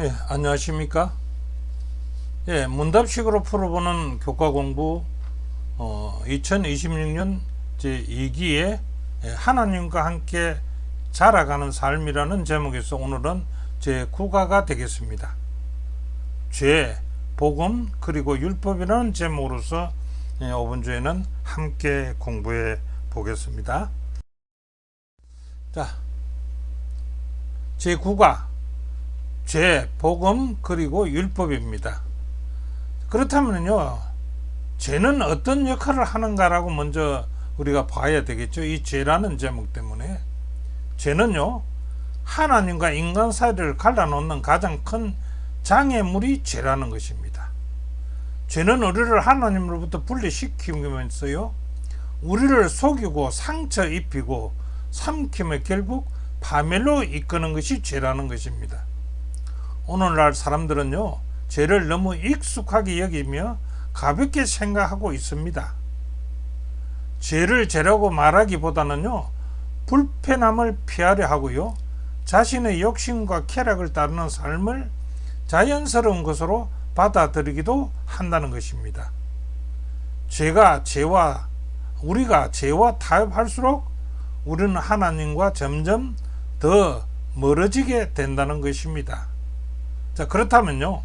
예, 안녕하십니까? 예, 문답식으로 풀어보는 교과 공부 2026년 제2기에 하나님과 함께 자라가는 삶이라는 제목에서 오늘은 제9가가 되겠습니다. 죄, 복음, 그리고 율법이라는 제목으로서 이번 주에는 함께 공부해 보겠습니다. 자, 제9가 죄, 복음, 그리고 율법입니다. 그렇다면요, 죄는 어떤 역할을 하는가라고 먼저 우리가 봐야 되겠죠. 이 죄라는 제목 때문에. 죄는요, 하나님과 인간 사이를 갈라놓는 가장 큰 장애물이 죄라는 것입니다. 죄는 우리를 하나님으로부터 분리시키면서요, 우리를 속이고 상처 입히고 삼키며 결국 파멸로 이끄는 것이 죄라는 것입니다. 오늘날 사람들은요, 죄를 너무 익숙하게 여기며 가볍게 생각하고 있습니다. 죄를 죄라고 말하기보다는요, 불편함을 피하려 하고요, 자신의 욕심과 쾌락을 따르는 삶을 자연스러운 것으로 받아들이기도 한다는 것입니다. 우리가 죄와 타협할수록 우리는 하나님과 점점 더 멀어지게 된다는 것입니다. 자, 그렇다면요,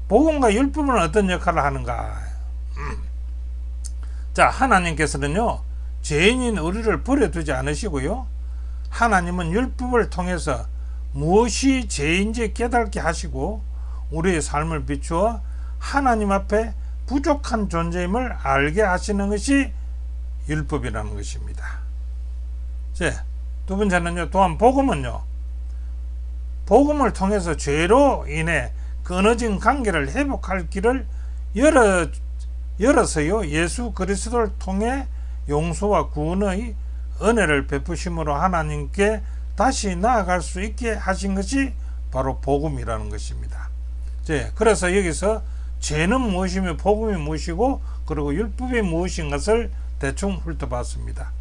복음과 율법은 어떤 역할을 하는가? 자, 하나님께서는요, 죄인인 우리를 버려두지 않으시고요, 하나님은 율법을 통해서 무엇이 죄인지 깨닫게 하시고 우리의 삶을 비추어 하나님 앞에 부족한 존재임을 알게 하시는 것이 율법이라는 것입니다. 자, 두 번째는요, 또한 복음은요, 복음을 통해서 죄로 인해 끊어진 관계를 회복할 길을 열어서요, 예수 그리스도를 통해 용서와 구원의 은혜를 베푸심으로 하나님께 다시 나아갈 수 있게 하신 것이 바로 복음이라는 것입니다. 그래서 여기서 죄는 무엇이며 복음이 무엇이고 그리고 율법이 무엇인 것을 대충 훑어봤습니다.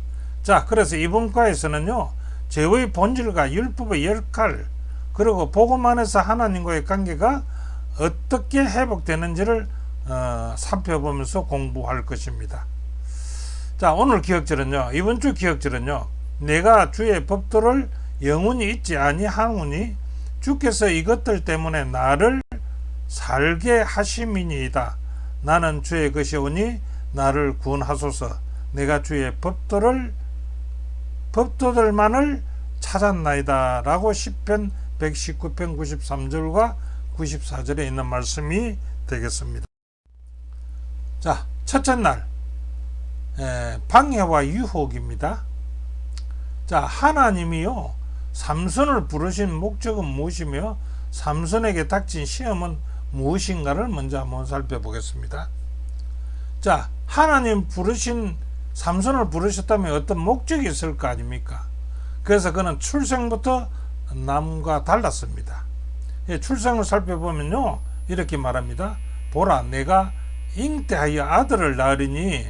자, 그래서 이번 과에서는요, 죄의 본질과 율법의 역할, 그리고 복음 안에서 하나님과의 관계가 어떻게 회복되는지를 살펴보면서 공부할 것입니다. 자, 오늘 기억절은요, 이번 주 기억절은요, 내가 주의 법도를 영원히 잊지 아니하오니 주께서 이것들 때문에 나를 살게 하심이니이다. 나는 주의 것이오니 나를 구원하소서. 내가 주의 법도들만을 찾았나이다. 라고 시편 119편 93절과 94절에 있는 말씀이 되겠습니다. 자, 첫째 날, 방해와 유혹입니다. 자, 하나님이요, 삼손을 부르신 목적은 무엇이며 삼손에게 닥친 시험은 무엇인가를 먼저 한번 살펴보겠습니다. 자, 하나님 삼손을 부르셨다면 어떤 목적이 있을 거 아닙니까? 그래서 그는 출생부터 남과 달랐습니다. 출생을 살펴보면요, 이렇게 말합니다. 보라, 내가 잉태하여 아들을 낳으리니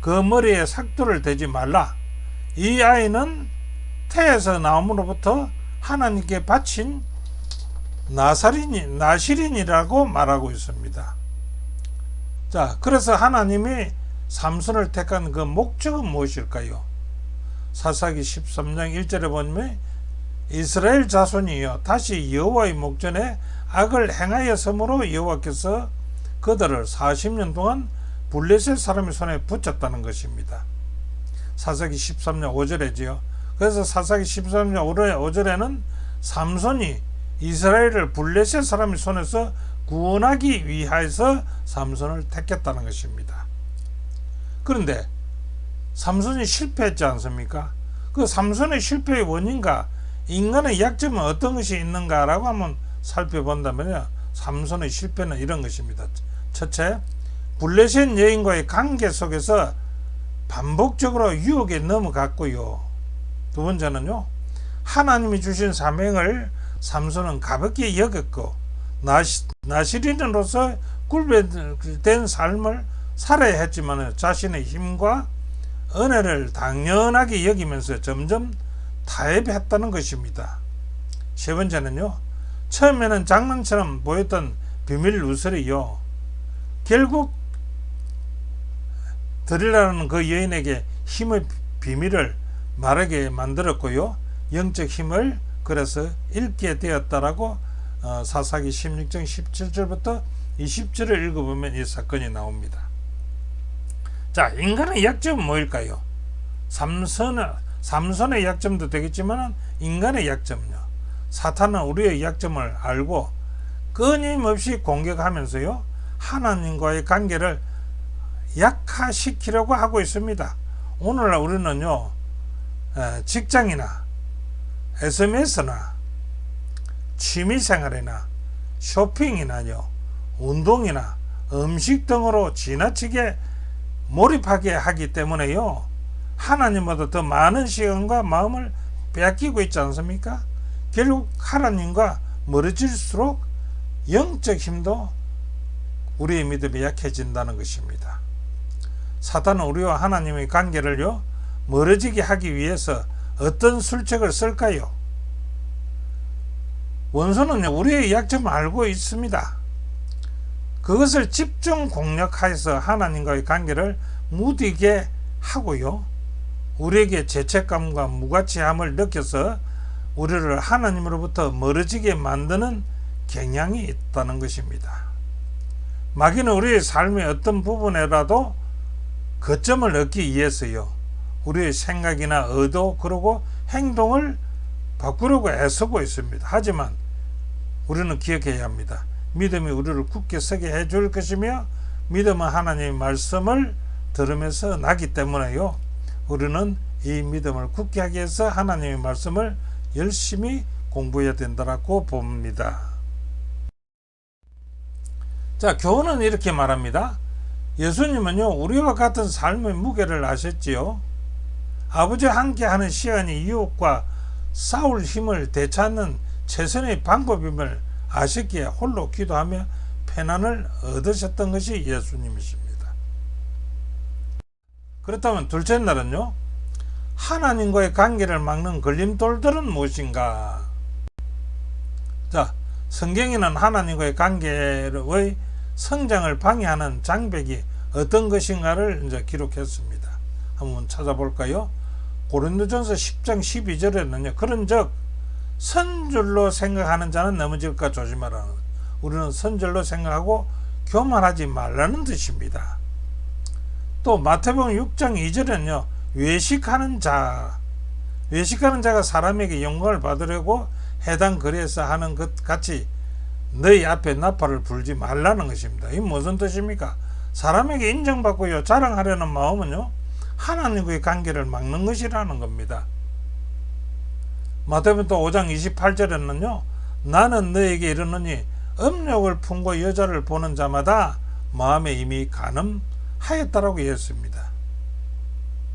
그 머리에 삭도를 대지 말라. 이 아이는 태에서 나옴으로부터 하나님께 바친 나실인이라고 말하고 있습니다. 자, 그래서 하나님이 삼손을 택한 그 목적은 무엇일까요? 사사기 13장 1절에 보면 이스라엘 자손이여 다시 여호와의 목전에 악을 행하였으므로 여호와께서 그들을 40년 동안 블레셋 사람의 손에 붙였다는 것입니다. 사사기 13장 5절에지요. 그래서 사사기 13장 5절에는 삼손이 이스라엘을 블레셋 사람의 손에서 구원하기 위하여서 삼손을 택했다는 것입니다. 그런데 삼손이 실패했지 않습니까? 그 삼손의 실패의 원인과 인간의 약점은 어떤 것이 있는가라고 한번 살펴본다면요, 삼손의 실패는 이런 것입니다. 첫째, 블레셋 여인과의 관계 속에서 반복적으로 유혹에 넘어갔고요. 두 번째는요, 하나님이 주신 사명을 삼손은 가볍게 여겼고 나시린으로서 굴배된 삶을 살아야 했지만 자신의 힘과 은혜를 당연하게 여기면서 점점 타협했다는 것입니다. 세 번째는요, 처음에는 장난처럼 보였던 비밀 누설이요, 결국 들이라는 그 여인에게 힘의 비밀을 말하게 만들었고요, 영적 힘을 그래서 잃게 되었다라고 사사기 16장 17절부터 20절을 읽어보면 이 사건이 나옵니다. 자, 인간의 약점은 뭐일까요? 삼손의 약점도 되겠지만 인간의 약점은요, 사탄은 우리의 약점을 알고 끊임없이 공격하면서요, 하나님과의 관계를 약화시키려고 하고 있습니다. 오늘날 우리는요, 직장이나 SMS나 취미생활이나 쇼핑이나요, 운동이나 음식 등으로 지나치게 몰입하게 하기 때문에요, 하나님보다 더 많은 시간과 마음을 빼앗기고 있지 않습니까? 결국 하나님과 멀어질수록 영적 힘도 우리의 믿음이 약해진다는 것입니다. 사탄은 우리와 하나님의 관계를요, 멀어지게 하기 위해서 어떤 술책을 쓸까요? 원수는 우리의 약점을 알고 있습니다. 그것을 집중 공략하여서 하나님과의 관계를 무디게 하고요, 우리에게 죄책감과 무가치함을 느껴서 우리를 하나님으로부터 멀어지게 만드는 경향이 있다는 것입니다. 마귀는 우리의 삶의 어떤 부분에라도 거점을 얻기 위해서요, 우리의 생각이나 의도 그리고 행동을 바꾸려고 애쓰고 있습니다. 하지만 우리는 기억해야 합니다. 믿음이 우리를 굳게 서게 해줄 것이며, 믿음은 하나님의 말씀을 들으면서 나기 때문에요, 우리는 이 믿음을 굳게 하기 위해서 하나님의 말씀을 열심히 공부해야 된다고 봅니다. 자, 교훈은 이렇게 말합니다. 예수님은요, 우리와 같은 삶의 무게를 아셨지요. 아버지와 함께하는 시간이 유혹과 싸울 힘을 되찾는 최선의 방법임을 아셨기에 홀로 기도하며 편안을 얻으셨던 것이 예수님이십니다. 그렇다면 둘째 날은요, 하나님과의 관계를 막는 걸림돌들은 무엇인가? 자, 성경에는 하나님과의 관계의 성장을 방해하는 장벽이 어떤 것인가를 이제 기록했습니다. 한번 찾아볼까요? 고린도전서 10장 12절에는요, 그런즉 선줄로 생각하는 자는 넘어질까 조심하라. 우리는 선줄로 생각하고 교만하지 말라는 뜻입니다. 또 마태복음 6장 2절에는요, 외식하는 자가 사람에게 영광을 받으려고 해당 거리에서 하는 것 같이 너희 앞에 나팔을 불지 말라는 것입니다. 이게 무슨 뜻입니까? 사람에게 인정받고요, 자랑하려는 마음은요, 하나님과의 관계를 막는 것이라는 겁니다. 마태복음 또 5장 28절에는요, 나는 너에게 이르노니 음욕을 품고 여자를 보는 자마다 마음에 이미 간음하였다라고 했습니다.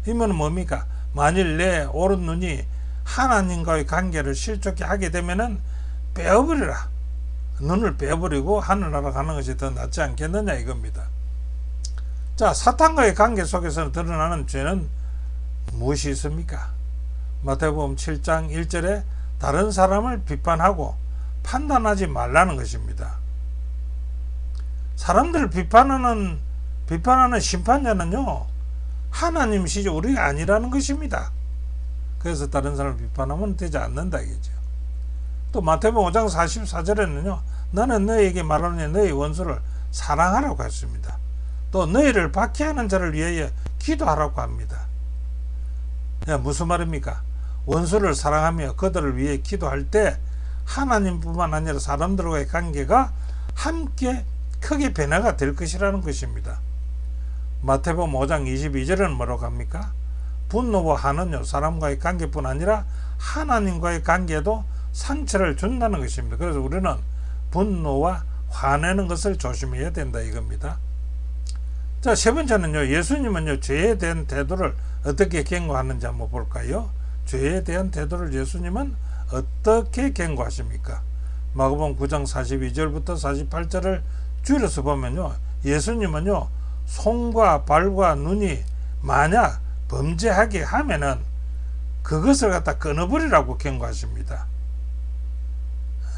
이 말은 뭡니까? 만일 내 오른 눈이 하나님과의 관계를 실족케 하게 되면은 빼어버리라. 눈을 빼어버리고 하늘나라 가는 것이 더 낫지 않겠느냐 이겁니다. 자, 사탄과의 관계 속에서 드러나는 죄는 무엇이 있습니까? 마태복음 7장 1절에 다른 사람을 비판하고 판단하지 말라는 것입니다. 사람들을 비판하는 심판자는요, 하나님이시죠, 우리가 아니라는 것입니다. 그래서 다른 사람을 비판하면 되지 않는다 이거죠. 또 마태복음 5장 44절에는요, 나는 너희에게 말하노니 너희 원수를 사랑하라고 했습니다. 또 너희를 박해하는 자를 위하여 기도하라고 합니다. 무슨 말입니까? 원수를 사랑하며 그들을 위해 기도할 때 하나님뿐만 아니라 사람들과의 관계가 함께 크게 변화가 될 것이라는 것입니다. 마태복음 5장 22절에는 뭐라고 합니까? 분노와 화는요, 사람과의 관계뿐 아니라 하나님과의 관계도 상처를 준다는 것입니다. 그래서 우리는 분노와 화내는 것을 조심해야 된다 이겁니다. 자, 세 번째는요, 예수님은요, 죄에 대한 태도를 어떻게 경고하는지 한번 볼까요? 죄에 대한 태도를 예수님은 어떻게 경고하십니까? 마가복음 9장 42절부터 48절을 줄여서 보면요, 예수님은요, 손과 발과 눈이 만약 범죄하게 하면은 그것을 갖다 끊어버리라고 경고하십니다.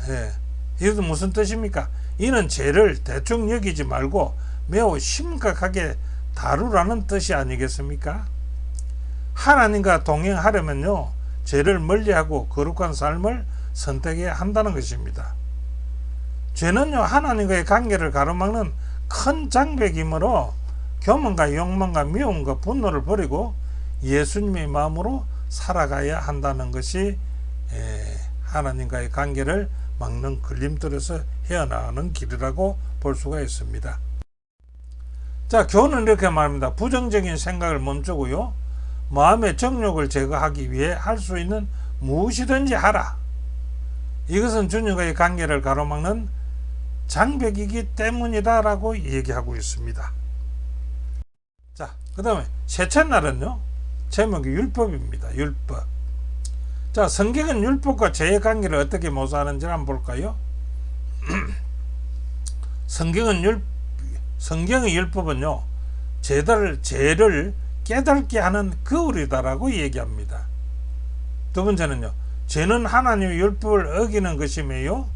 예. 이것은 무슨 뜻입니까? 이는 죄를 대충 여기지 말고 매우 심각하게 다루라는 뜻이 아니겠습니까? 하나님과 동행하려면요, 죄를 멀리하고 거룩한 삶을 선택해야 한다는 것입니다. 죄는요, 하나님과의 관계를 가로막는 큰 장벽이므로 교만과 욕망과 미움과 분노를 버리고 예수님의 마음으로 살아가야 한다는 것이 하나님과의 관계를 막는 걸림돌에서 헤어나가는 길이라고 볼 수가 있습니다. 자, 교훈은 이렇게 말합니다. 부정적인 생각을 멈추고요, 마음의 정욕을 제거하기 위해 할 수 있는 무엇이든지 하라. 이것은 주님과의 관계를 가로막는 장벽이기 때문이다 라고 얘기하고 있습니다. 자, 그 다음에 셋째 날은요, 제목이 율법입니다. 율법. 자, 성경은 율법과 죄의 관계를 어떻게 묘사하는지 한번 볼까요? 성경의 율법은요, 죄를 깨닫게 하는 거울이다라고 얘기합니다. 두 번째는요, 죄는 하나님의 율법을 어기는 것이며요,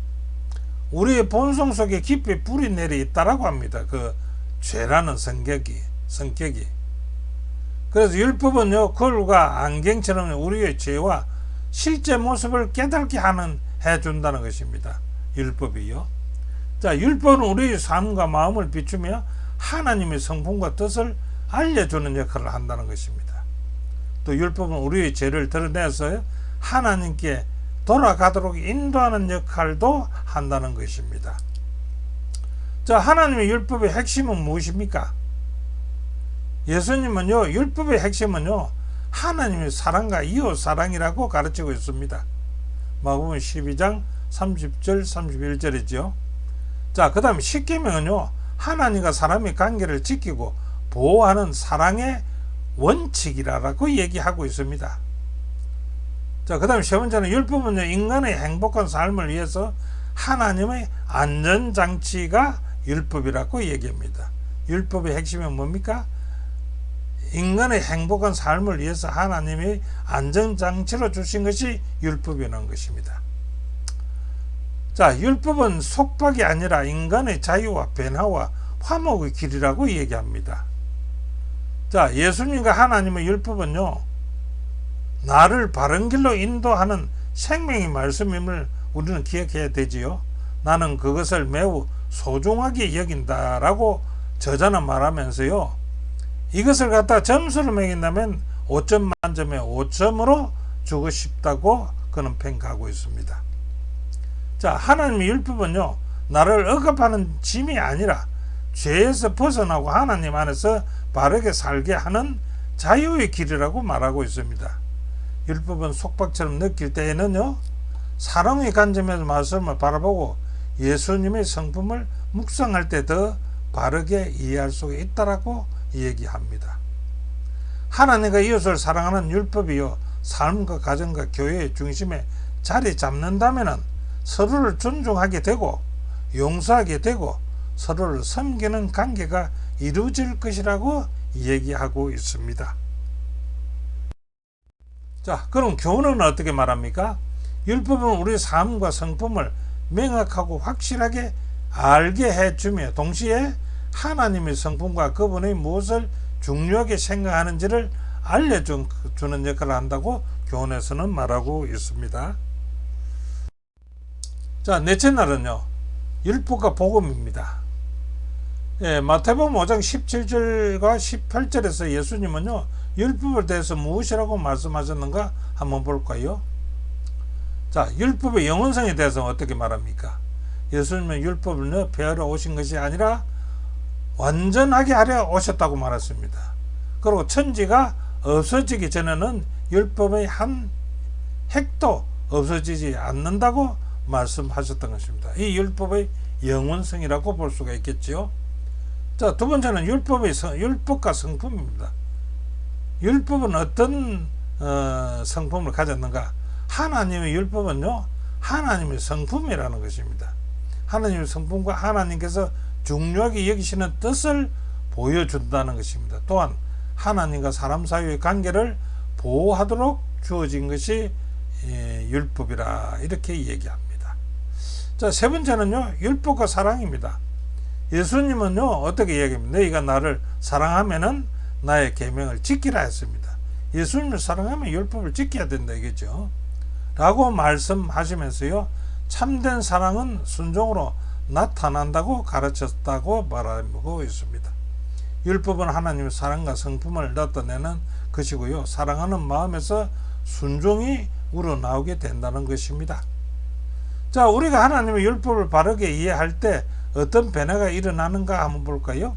우리의 본성 속에 깊이 뿌리 내려 있다라고 합니다. 그 죄라는 성격이. 그래서 율법은요, 거울과 안경처럼 우리의 죄와 실제 모습을 깨닫게 해준다는 것입니다. 율법이요. 자, 율법은 우리의 삶과 마음을 비추며 하나님의 성품과 뜻을 알려주는 역할을 한다는 것입니다. 또 율법은 우리의 죄를 드러내서 하나님께 돌아가도록 인도하는 역할도 한다는 것입니다. 자, 하나님의 율법의 핵심은 무엇입니까? 예수님은요, 율법의 핵심은요, 하나님의 사랑과 이웃 사랑이라고 가르치고 있습니다. 마가복음 12장 30절 31절이죠. 자, 그 다음에 십계명은요, 하나님과 사람의 관계를 지키고 보호하는 사랑의 원칙이라고 얘기하고 있습니다. 자, 그 다음에 세 번째는 율법은요, 인간의 행복한 삶을 위해서 하나님의 안전장치가 율법이라고 얘기합니다. 율법의 핵심은 뭡니까? 인간의 행복한 삶을 위해서 하나님의 안전장치로 주신 것이 율법이라는 것입니다. 자, 율법은 속박이 아니라 인간의 자유와 변화와 화목의 길이라고 얘기합니다. 자, 예수님과 하나님의 율법은요, 나를 바른 길로 인도하는 생명의 말씀임을 우리는 기억해야 되지요. 나는 그것을 매우 소중하게 여긴다라고 저자는 말하면서요, 이것을 갖다 점수를 매긴다면 5점 만점에 5점으로 주고 싶다고 그는 평가하고 있습니다. 자, 하나님의 율법은요, 나를 억압하는 짐이 아니라 죄에서 벗어나고 하나님 안에서 바르게 살게 하는 자유의 길이라고 말하고 있습니다. 율법은 속박처럼 느낄 때에는요, 사랑의 관점에서 말씀을 바라보고 예수님의 성품을 묵상할 때 더 바르게 이해할 수 있다라고 얘기합니다. 하나님과 이웃을 사랑하는 율법이요, 삶과 가정과 교회의 중심에 자리 잡는다면 서로를 존중하게 되고 용서하게 되고 서로를 섬기는 관계가 이루어질 것이라고 얘기하고 있습니다. 자, 그럼 교훈은 어떻게 말합니까? 율법은 우리 삶과 성품을 명확하고 확실하게 알게 해주며 동시에 하나님의 성품과 그분의 무엇을 중요하게 생각하는지를 알려주는 역할을 한다고 교훈에서는 말하고 있습니다. 자, 넷째 날은요, 율법과 복음입니다. 마태복음 5장 17절과 18절에서 예수님은요, 율법에 대해서 무엇이라고 말씀하셨는가 한번 볼까요? 자, 율법의 영원성에 대해서 어떻게 말합니까? 예수님은 율법을 폐하러 오신 것이 아니라 완전하게 하려 오셨다고 말했습니다. 그리고 천지가 없어지기 전에는 율법의 한 획도 없어지지 않는다고 말씀하셨던 것입니다. 이 율법의 영원성이라고 볼 수가 있겠죠. 자, 두 번째는 율법과 성품입니다. 율법은 어떤 성품을 가졌는가? 하나님의 율법은요, 하나님의 성품이라는 것입니다. 하나님의 성품과 하나님께서 중요하게 여기시는 뜻을 보여준다는 것입니다. 또한 하나님과 사람 사이의 관계를 보호하도록 주어진 것이 율법이라 이렇게 얘기합니다. 자, 세 번째는요, 율법과 사랑입니다. 예수님은요, 어떻게 이야기합니까? 너희가 나를 사랑하면은 나의 계명을 지키라 했습니다. 예수님을 사랑하면 율법을 지켜야 된다 이거죠. 라고 말씀하시면서요, 참된 사랑은 순종으로 나타난다고 가르쳤다고 말하고 있습니다. 율법은 하나님의 사랑과 성품을 나타내는 것이고요, 사랑하는 마음에서 순종이 우러나오게 된다는 것입니다. 자, 우리가 하나님의 율법을 바르게 이해할 때 어떤 변화가 일어나는가 한번 볼까요?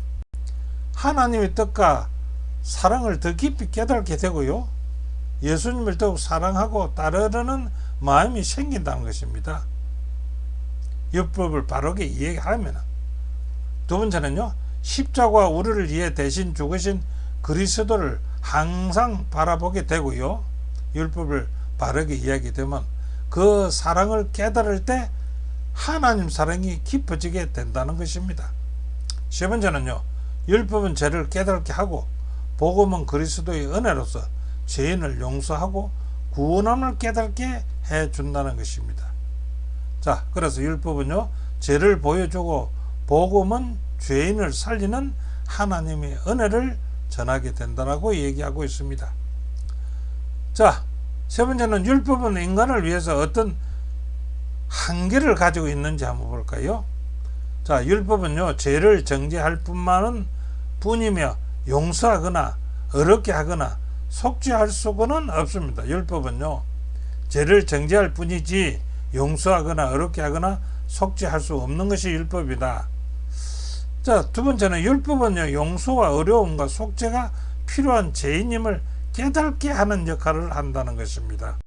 하나님의 뜻과 사랑을 더 깊이 깨닫게 되고요, 예수님을 더욱 사랑하고 따르려는 마음이 생긴다는 것입니다. 율법을 바르게 이해하면. 두 번째는요, 십자가와 우리를 위해 대신 죽으신 그리스도를 항상 바라보게 되고요, 율법을 바르게 이해하게 되면 그 사랑을 깨달을 때 하나님 사랑이 깊어지게 된다는 것입니다. 세 번째는요, 율법은 죄를 깨닫게 하고 복음은 그리스도의 은혜로서 죄인을 용서하고 구원함을 깨닫게 해준다는 것입니다. 자, 그래서 율법은요, 죄를 보여주고 복음은 죄인을 살리는 하나님의 은혜를 전하게 된다고 얘기하고 있습니다. 자, 세 번째는 율법은 인간을 위해서 어떤 한계를 가지고 있는지 한번 볼까요? 자, 율법은요, 죄를 정죄할 뿐이며 용서하거나 어렵게 하거나 속죄할 수는 없습니다. 율법은요, 죄를 정죄할 뿐이지 용서하거나 어렵게 하거나 속죄할 수 없는 것이 율법이다. 자, 두 번째는 율법은요, 용서와 어려움과 속죄가 필요한 죄인임을 깨닫게 하는 역할을 한다는 것입니다.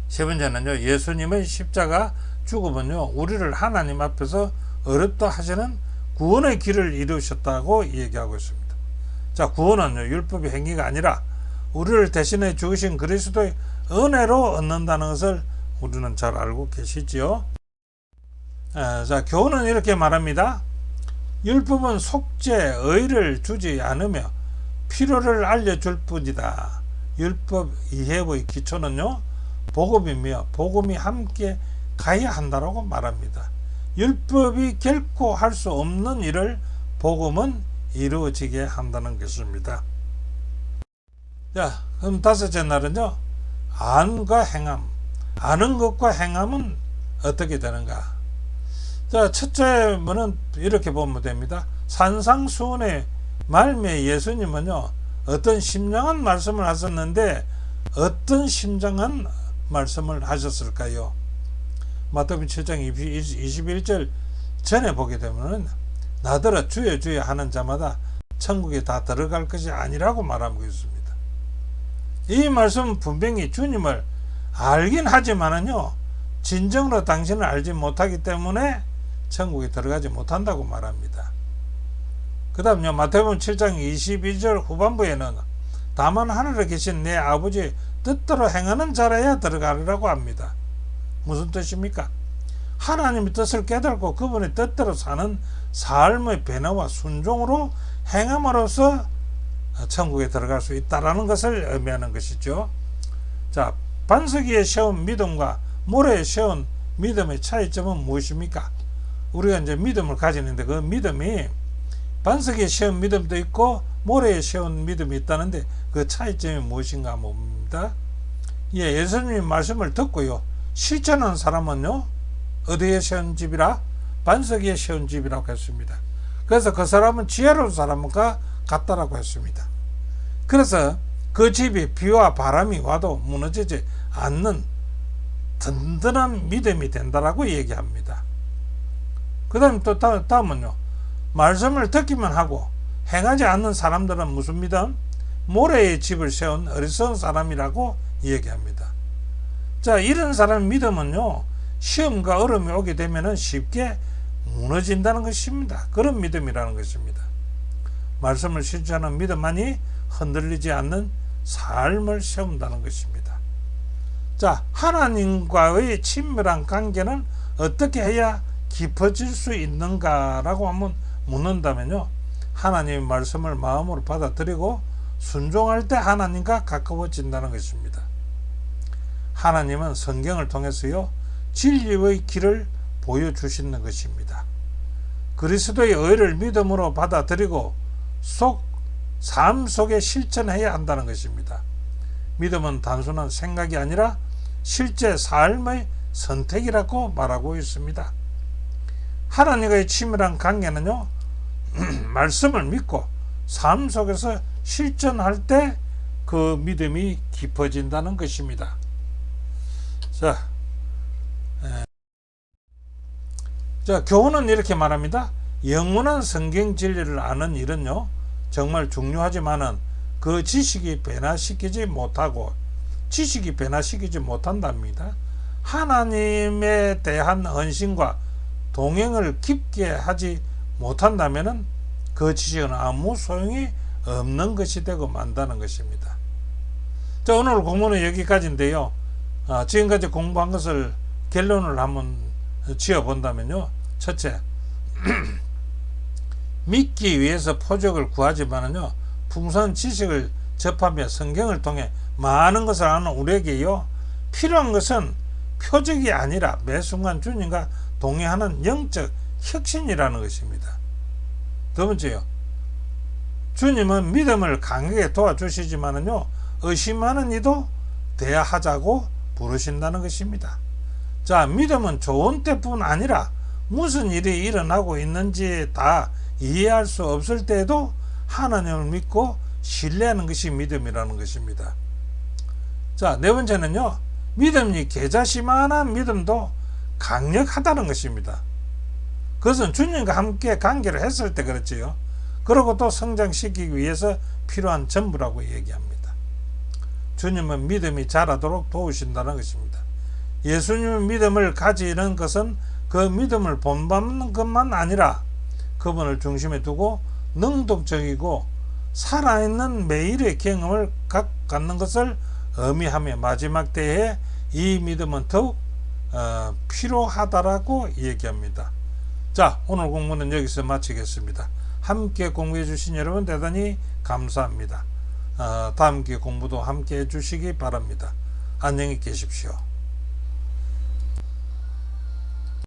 세 번째는요, 예수님의 십자가 죽음은요, 우리를 하나님 앞에서 어렵다 하시는 구원의 길을 이루셨다고 얘기하고 있습니다. 자, 구원은요, 율법의 행위가 아니라 우리를 대신해 죽으신 그리스도의 은혜로 얻는다는 것을 우리는 잘 알고 계시지요. 자, 교훈은 이렇게 말합니다. 율법은 속죄, 의를 주지 않으며 필요를 알려줄 뿐이다. 율법 이해의 기초는요, 복음이며 복음이 함께 가야 한다고 말합니다. 율법이 결코 할 수 없는 일을 복음은 이루어지게 한다는 것입니다. 자, 그럼 다섯째 날은요, 안과 행함. 아는 것과 행함은 어떻게 되는가? 자, 첫째는 이렇게 보면 됩니다. 산상수훈의 말미에 예수님은요, 어떤 심령한 말씀을 하셨는데 어떤 심정한 말씀을 하셨을까요? 마태복음 7장 21절 전에 보게 되면 나더러 주여 주여 하는 자마다 천국에 다 들어갈 것이 아니라고 말하고 있습니다. 이 말씀은 분명히 주님을 알긴 하지만은요, 진정으로 당신을 알지 못하기 때문에 천국에 들어가지 못한다고 말합니다. 그 다음요, 마태복음 7장 22절 후반부에는 다만 하늘에 계신 내 아버지의 뜻대로 행하는 자라야 들어가리라고 합니다. 무슨 뜻입니까? 하나님의 뜻을 깨닫고 그분의 뜻대로 사는 삶의 변화와 순종으로 행함으로써 천국에 들어갈 수 있다는 것을 의미하는 것이죠. 자, 반석 위에 세운 믿음과 모래에 세운 믿음의 차이점은 무엇입니까? 우리가 이제 믿음을 가지는데 그 믿음이 반석 위에 세운 믿음도 있고 모래에 세운 믿음이 있다는데 그 차이점이 무엇인가 봅니다. 예, 예수님의 말씀을 듣고요, 실천하는 사람은요, 어디에 세운 집이라? 반석 위에 세운 집이라고 했습니다. 그래서 그 사람은 지혜로운 사람과 같다라고 했습니다. 그래서 그 집이 비와 바람이 와도 무너지지 않는 든든한 믿음이 된다라고 얘기합니다. 그 다음에 또 다음은요, 말씀을 듣기만 하고 행하지 않는 사람들은 무슨 믿음? 모래의 집을 세운 어리석은 사람이라고 얘기합니다. 자, 이런 사람 믿음은요, 시험과 어려움이 오게 되면 쉽게 무너진다는 것입니다. 그런 믿음이라는 것입니다. 말씀을 실천하는 믿음만이 흔들리지 않는 삶을 세운다는 것입니다. 자, 하나님과의 친밀한 관계는 어떻게 해야 깊어질 수 있는가라고 한번 묻는다면요, 하나님의 말씀을 마음으로 받아들이고 순종할 때 하나님과 가까워진다는 것입니다. 하나님은 성경을 통해서요, 진리의 길을 보여주시는 것입니다. 그리스도의 의를 믿음으로 받아들이고 삶 속에 실천해야 한다는 것입니다. 믿음은 단순한 생각이 아니라 실제 삶의 선택이라고 말하고 있습니다. 하나님과의 친밀한 관계는요, 말씀을 믿고 삶 속에서 실천할 때 그 믿음이 깊어진다는 것입니다. 자, 교훈은 이렇게 말합니다. 영원한 성경 진리를 아는 일은요, 정말 중요하지만은 그 지식이 변화시키지 못한답니다. 하나님에 대한 헌신과 동행을 깊게 하지 못한다면은 그 지식은 아무 소용이 없는 것이 되고 만다는 것입니다. 자, 오늘 공부는 여기까지인데요. 지금까지 공부한 것을 결론을 한번 지어본다면요. 첫째, 믿기 위해서 표적을 구하지만은요, 풍성한 지식을 접하며 성경을 통해 많은 것을 아는 우리에게요, 필요한 것은 표적이 아니라 매 순간 주님과 동행하는 영적 혁신이라는 것입니다. 두 번째요, 주님은 믿음을 강하게 도와주시지만은요, 의심하는 이도 대하자고 부르신다는 것입니다. 자, 믿음은 좋은 때뿐 아니라 무슨 일이 일어나고 있는지 다 이해할 수 없을 때에도 하나님을 믿고 신뢰하는 것이 믿음이라는 것입니다. 자, 네 번째는요, 믿음이 계자시만한 믿음도 강력하다는 것입니다. 그것은 주님과 함께 관계를 했을 때 그렇지요. 그리고 또 성장시키기 위해서 필요한 전부라고 얘기합니다. 주님은 믿음이 자라도록 도우신다는 것입니다. 예수님의 믿음을 가지는 것은 그 믿음을 본받는 것만 아니라 그분을 중심에 두고 능동적이고 살아있는 매일의 경험을 갖는 것을 의미하며 마지막 때에 이 믿음은 더욱 필요하다라고 얘기합니다. 자, 오늘 공부는 여기서 마치겠습니다. 함께 공부해 주신 여러분 대단히 감사합니다. 다음 기회 공부도 함께 해주시기 바랍니다. 안녕히 계십시오.